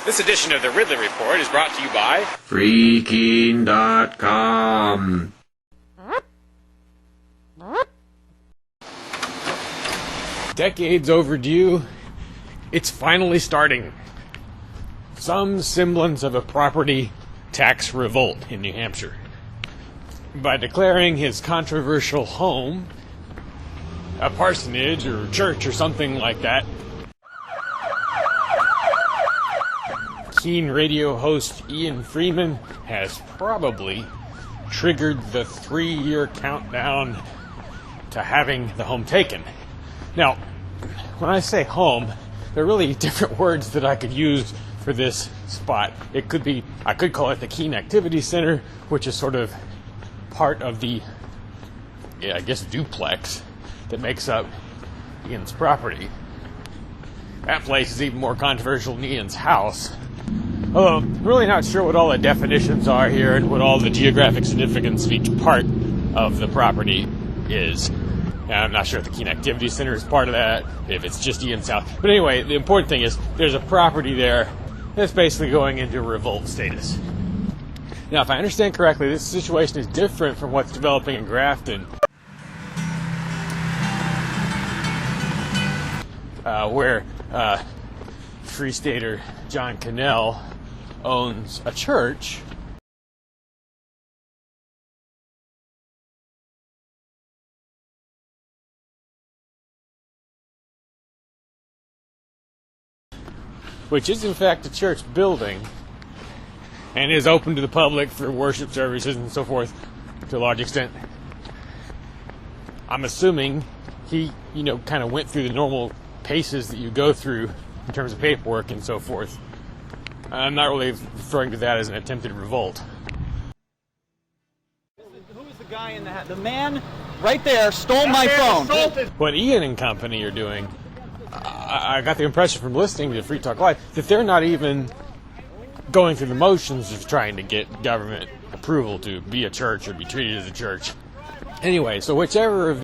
This edition of the Ridley Report is brought to you by Freaking.com. Decades overdue, it's finally starting. Some semblance of a property tax revolt in New Hampshire. By declaring his controversial home a parsonage or church or something like that, keen radio host Ian Freeman has probably triggered the 3-year countdown to having the home taken. Now, when I say home, there are really different words that I could use for this spot. I could call it the Keene Activity Center, which is sort of part of the, duplex that makes up Ian's property. That place is even more controversial than Ian's house. Although, I'm really not sure what all the definitions are here and what all the geographic significance of each part of the property is. And I'm not sure if the Keene Activity Center is part of that, if it's just Ian's house. But anyway, the important thing is there's a property there that's basically going into revolt status. Now, if I understand correctly, this situation is different from what's developing in Grafton, where Free Stater John Cannell owns a church which is in fact a church building and is open to the public for worship services and so forth to a large extent. I'm assuming he, kind of went through the normal paces that you go through in terms of paperwork and so forth. I'm not really referring to that as an attempted revolt. Who is the guy in the hat? The man right there stole my phone. What Ian and company are doing, I got the impression from listening to Free Talk Live that they're not even going through the motions of trying to get government approval to be a church or be treated as a church. Anyway, so whichever of